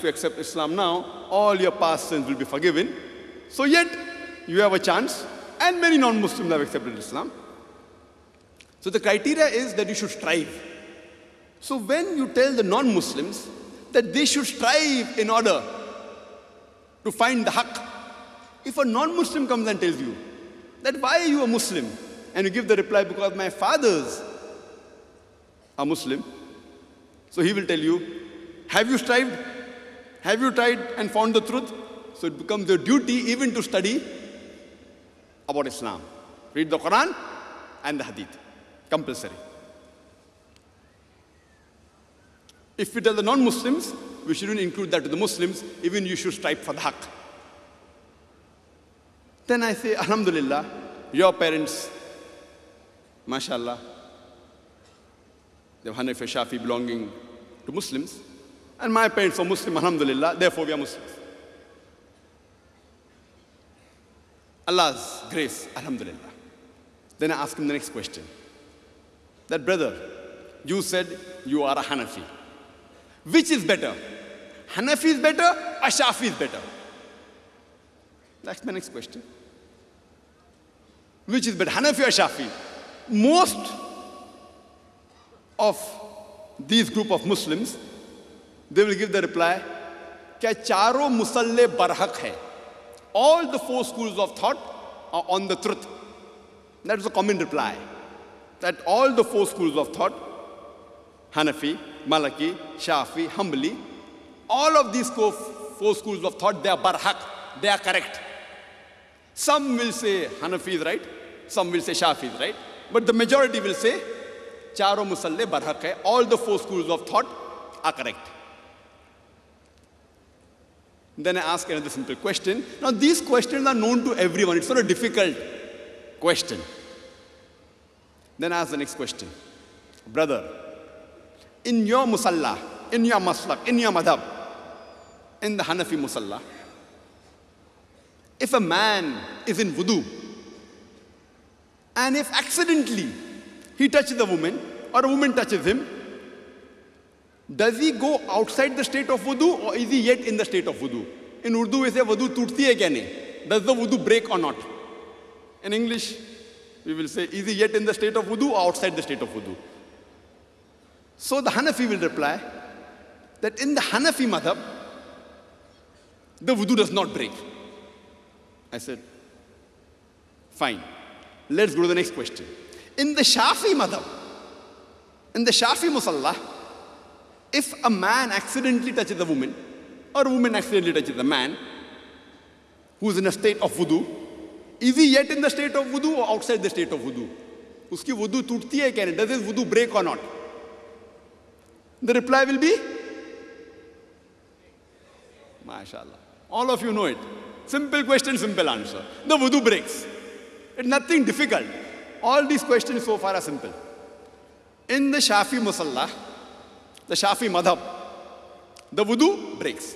you accept Islam now, all your past sins will be forgiven. So yet, you have a chance, and many non-Muslims have accepted Islam. So the criteria is that you should strive. So when you tell the non-Muslims that they should strive in order to find the haqq, if a non-Muslim comes and tells you that why are you a Muslim? And you give the reply, because my fathers are Muslim. So he will tell you, have you strived? Have you tried and found the truth? So it becomes your duty even to study about Islam. Read the Quran and the Hadith. Compulsory. If we tell the non-Muslims, we shouldn't include that to the Muslims, even you should strive for the haqq. Then I say, Alhamdulillah, your parents, mashallah, they have Hanafi, Shafi belonging to Muslims, and my parents are Muslim, Alhamdulillah, therefore we are Muslims. Allah's grace, Alhamdulillah. Then I ask him the next question. That brother, you said you are a Hanafi. Which is better? Hanafi is better or Shafi is better? That's my next question. Which is better, Hanafi or Shafi? Most of these group of Muslims, they will give the reply, क्या चारों मुसल्ले बरहक है. All the four schools of thought are on the truth. That is a common reply. That all the four schools of thought, Hanafi, Malaki, Shafi, Hanbali, all of these four schools of thought, they are barhaq, they are correct. Some will say Hanafi is right, some will say Shafi is right, but the majority will say, Charo musalle barhaq hai, all the four schools of thought are correct. Then I ask another simple question. Now these questions are known to everyone, it's not a difficult question. Then I ask the next question. Brother, in your musalla, in your maslak, in your madhab, in the Hanafi musalla, if a man is in wudu, and if accidentally he touches a woman, or a woman touches him, does he go outside the state of wudu, or is he yet in the state of wudu? In Urdu we say, wudu tootti hai kya nahi? Does the wudu break or not? In English, we will say, is he yet in the state of wudu or outside the state of wudu? So the Hanafi will reply that in the Hanafi madhab, the wudu does not break. I said, fine. Let's go to the next question. In the Shafi madhab, in the Shafi musalla, if a man accidentally touches a woman, or a woman accidentally touches a man who is in a state of wudu, is he yet in the state of wudu or outside the state of wudu? Uski wudu tootti hai kya nahi? Does his wudu break or not? The reply will be, MashaAllah. All of you know it. Simple question, simple answer. The wudu breaks. It's nothing difficult. All these questions so far are simple. In the Shafi musalla, the Shafi madhab, the wudu breaks.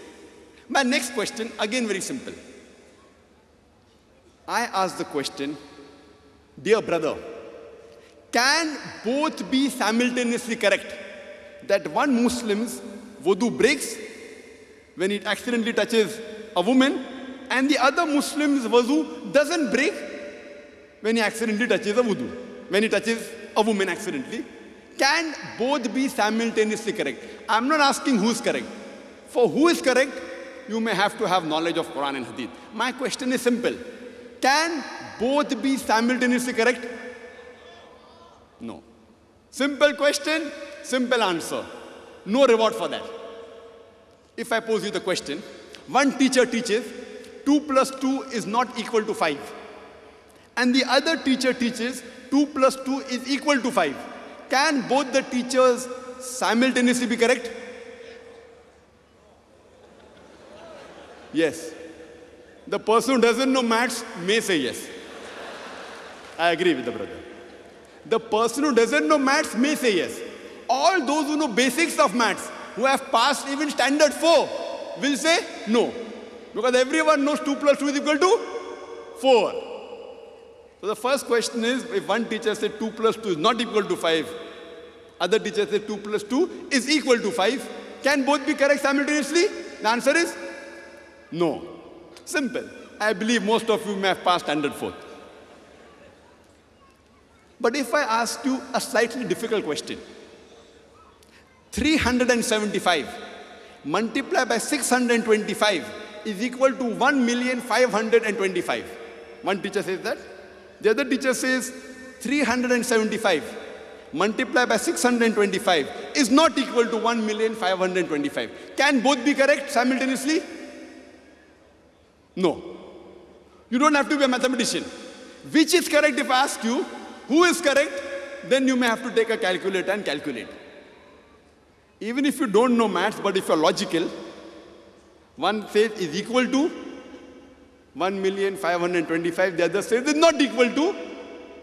My next question, again very simple. I ask the question, dear brother, can both be simultaneously correct? That one Muslim's wudu breaks when it accidentally touches a woman, and the other Muslim's wudu doesn't break when he accidentally touches a wudu, when he touches a woman accidentally. Can both be simultaneously correct? I'm not asking who's correct. For who is correct, you may have to have knowledge of Quran and Hadith. My question is simple. Can both be simultaneously correct? No. Simple question, simple answer. No reward for that. If I pose you the question, one teacher teaches 2 plus 2 is not equal to 5. And the other teacher teaches 2 plus 2 is equal to 5. Can both the teachers simultaneously be correct? Yes. The person who doesn't know maths may say yes. I agree with the brother. The person who doesn't know maths may say yes. All those who know basics of maths, who have passed even standard 4, will say no. Because everyone knows 2 plus 2 is equal to 4. So the first question is, if one teacher says 2 plus 2 is not equal to 5, other teacher says 2 plus 2 is equal to 5, can both be correct simultaneously? The answer is no. Simple. I believe most of you may have passed standard fourth. But if I ask you a slightly difficult question, 375 multiplied by 625 is equal to 1,525,000. One teacher says that. The other teacher says 375 multiplied by 625 is not equal to 1,525,000. Can both be correct simultaneously? No. You don't have to be a mathematician. Which is correct if I ask you, who is correct? Then you may have to take a calculator and calculate. Even if you don't know maths, but if you're logical, one says is equal to 1,525,000, the other says is not equal to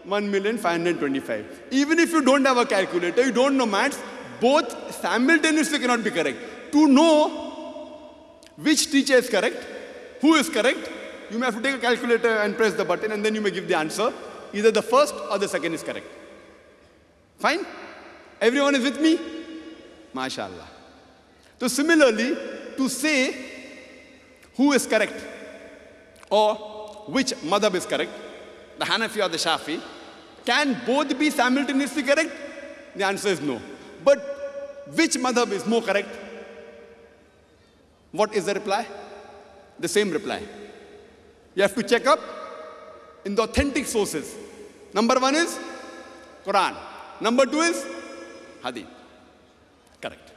1,525,000. Even if you don't have a calculator, you don't know maths, both simultaneously cannot be correct. To know which teacher is correct, who is correct, you may have to take a calculator and press the button, and then you may give the answer. Either the first or the second is correct. Fine? Everyone is with me? MashaAllah. So similarly, to say who is correct or which madhab is correct, the Hanafi or the Shafi, can both be simultaneously correct? The answer is no. But which madhab is more correct? What is the reply? The same reply. You have to check up in the authentic sources. Number one is Quran. Number two is Hadith. Correct.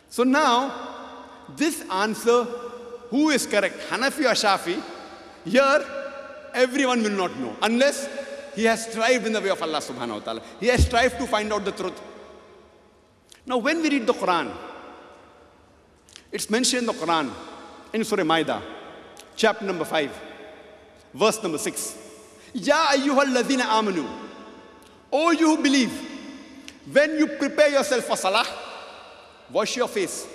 So now, this answer, who is correct, Hanafi or Shafi, here everyone will not know unless he has strived in the way of Allah subhanahu wa ta'ala. He has strived to find out the truth. Now when we read the Quran, it's mentioned in the Quran, in Surah Ma'idah, chapter number 5, verse number 6. Ya ayyuhal ladhina amanu. O you who believe, when you prepare yourself for salah, wash your face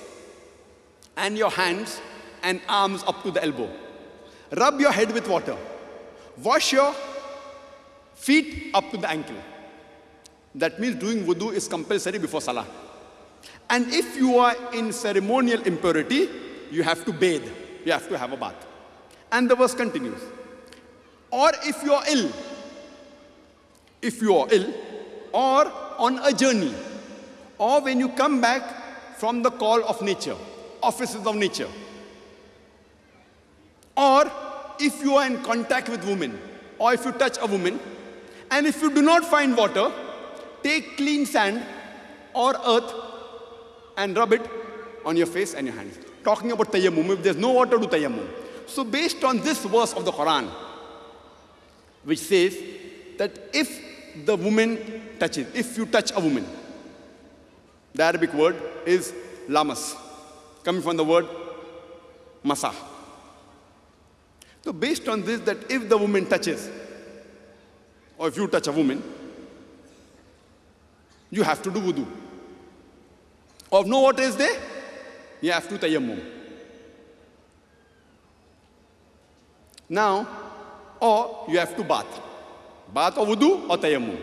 and your hands and arms up to the elbow. Rub your head with water. Wash your feet up to the ankle. That means doing wudu is compulsory before salah. And if you are in ceremonial impurity, you have to bathe. You have to have a bath. And the verse continues. Or if you are ill, or on a journey, or when you come back from the call of nature, offices of nature, or if you are in contact with women, or if you touch a woman, and if you do not find water, take clean sand or earth and rub it on your face and your hands. Talking about tayammum, if there's no water, do tayammum. So based on this verse of the Quran, which says that if the woman touches, if you touch a woman, the Arabic word is lamas, coming from the word masah. So based on this, that if the woman touches, or if you touch a woman, you have to do wudu. Or if no water is there, you have to tayammum. Now, or you have to bath. Bath or wudu or tayammum.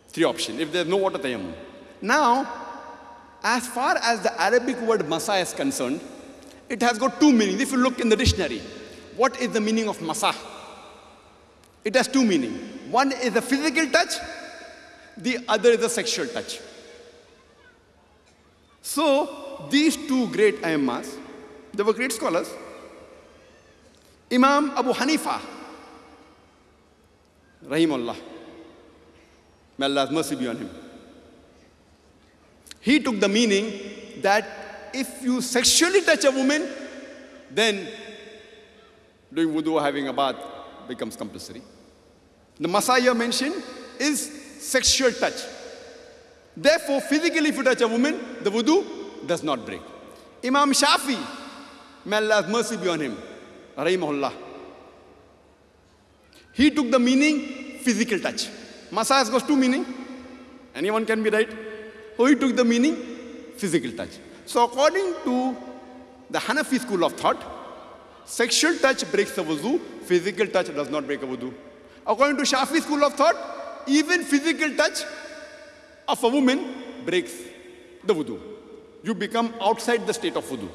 Three options. If there's no water, tayammum. Now, as far as the Arabic word masah is concerned, it has got two meanings. If you look in the dictionary, what is the meaning of masah? It has two meanings. One is a physical touch, the other is a sexual touch. So, these two great Aimmas, they were great scholars. Imam Abu Hanifa, Rahimullah, may Allah's mercy be on him. He took the meaning that if you sexually touch a woman, then doing wudu or having a bath becomes compulsory. The masah here mentioned is sexual touch. Therefore, physically if you touch a woman, the wudu does not break. Imam Shafi, may Allah's mercy be on him, Rahimahullah, he took the meaning physical touch. Masah has got two meanings. Anyone can be right. So he took the meaning physical touch. So according to the Hanafi school of thought, sexual touch breaks the wudu, physical touch does not break a wudu. According to Shafi school of thought, even physical touch of a woman breaks the wudu. You become outside the state of wudu.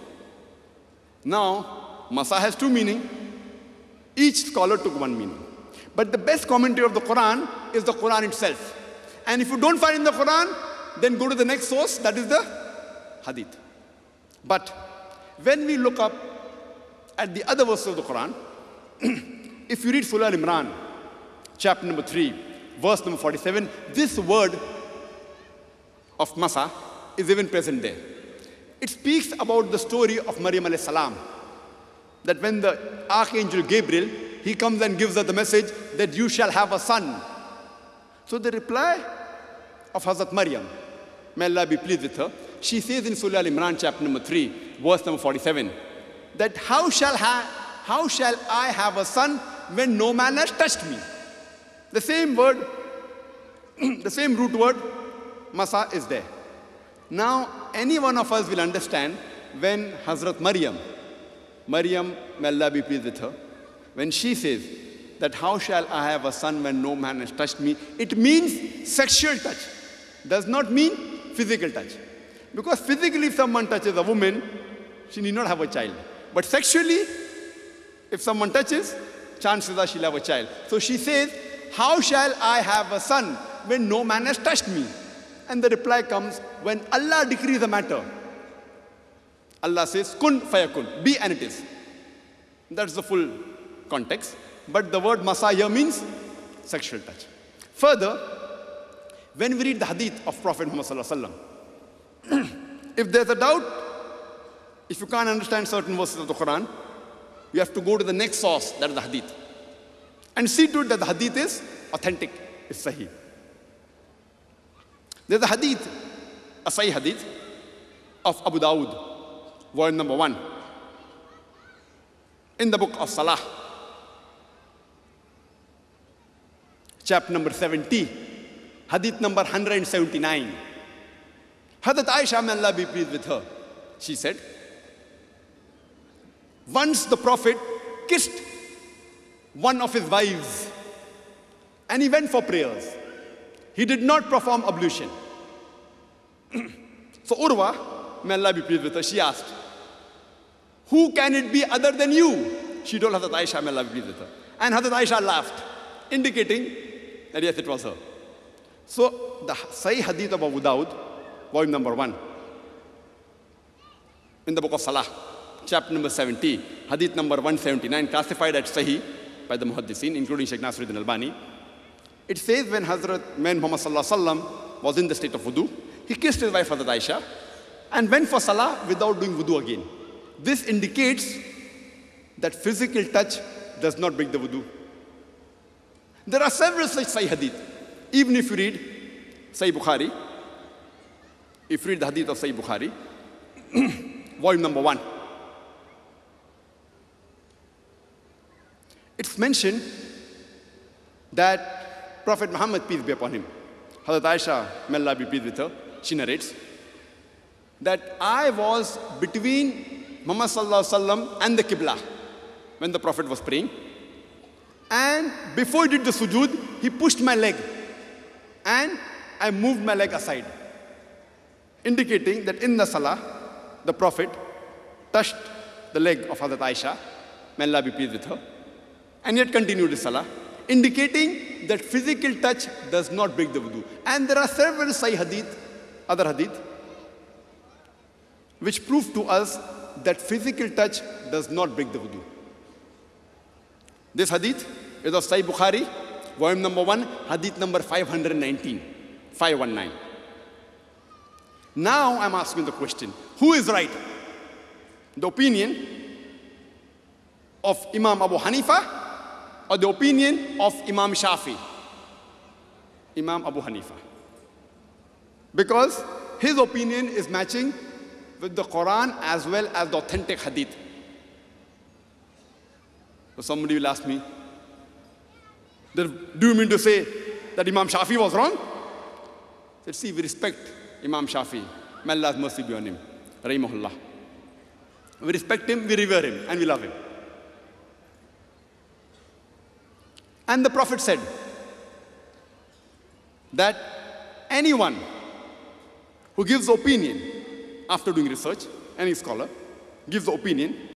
Now, Masa has two meanings. Each scholar took one meaning. But the best commentary of the Quran is the Quran itself. And if you don't find in the Quran, then go to the next source, that is the Hadith. But when we look up at the other verses of the Quran, if you read Surah Al-Imran, chapter number 3, verse number 47, this word of Masa is even present there. It speaks about the story of Maryam alayhi salam, that when the Archangel Gabriel, he comes and gives her the message that you shall have a son. So the reply of Hazrat Maryam, may Allah be pleased with her, she says in Surah Al-Imran, chapter number 3, verse number 47, that how shall I have a son when no man has touched me? The same word, the same root word, Masa, is there. Now, any one of us will understand when Hazrat Maryam, may Allah be pleased with her, when she says that how shall I have a son when no man has touched me, it means sexual touch. Does not mean physical touch. Because physically if someone touches a woman, she need not have a child. But sexually, if someone touches, chances are she'll have a child. So she says, how shall I have a son when no man has touched me? And the reply comes, when Allah decrees a matter, Allah says, kun fayakun, be and it is. That's the full context. But the word Masa here means sexual touch. Further, when we read the hadith of Prophet Muhammad sallallahu alaihi wasallam, if there's a doubt, if you can't understand certain verses of the Quran, you have to go to the next source, that is the hadith, and see to it that the hadith is authentic, is sahih. There's a hadith, a sahih hadith of Abu Dawud, volume number 1, in the book of Salah, chapter number 70, hadith number 179. Hazrat Aisha, may Allah be pleased with her, she said, once the Prophet kissed one of his wives and he went for prayers. He did not perform ablution. So Urwa, may Allah be pleased with her, she asked, who can it be other than you? She told Hazrat Aisha, may Allah be pleased with her. And Hazrat Aisha laughed, indicating that yes, it was her. So the Sahih Hadith of Abu Dawud, volume number 1, in the book of Salah, chapter number 70, Hadith number 179, classified as Sahih by the Muhaddisin, including Shaykh Nasiruddin Albani. It says when Muhammad sallallahu alaihi wasallam was in the state of wudu, he kissed his wife Hazrat Aisha and went for salah without doing wudu again. This indicates that physical touch does not break the wudu. There are several such Sahih hadith. Even if you read Sahih Bukhari, if you read the hadith of Sahih Bukhari, volume number 1, it's mentioned that Prophet Muhammad, peace be upon him, Hazrat Aisha, may Allah be pleased with her, she narrates that I was between Muhammad sallallahu alaihi wasallam and the Qibla when the Prophet was praying, and before he did the sujood, he pushed my leg and I moved my leg aside, indicating that in the salah, the Prophet touched the leg of Hazrat Aisha, may Allah be pleased with her, and yet continued the salah, indicating that physical touch does not break the wudu. And there are several Sahih hadith, other hadith, which prove to us that physical touch does not break the wudu. This hadith is of Sahih Bukhari, volume number 1, hadith number 519, 519. Now I'm asking the question, who is right? The opinion of Imam Abu Hanifa or the opinion of Imam Shafi? Imam Abu Hanifa. Because his opinion is matching with the Quran as well as the authentic hadith. So somebody will ask me, do you mean to say that Imam Shafi was wrong? Let's see, we respect Imam Shafi. May Allah's mercy be on him. Rahimahullah. We respect him, we revere him, and we love him. And the Prophet said that anyone who gives opinion after doing research, any scholar gives the opinion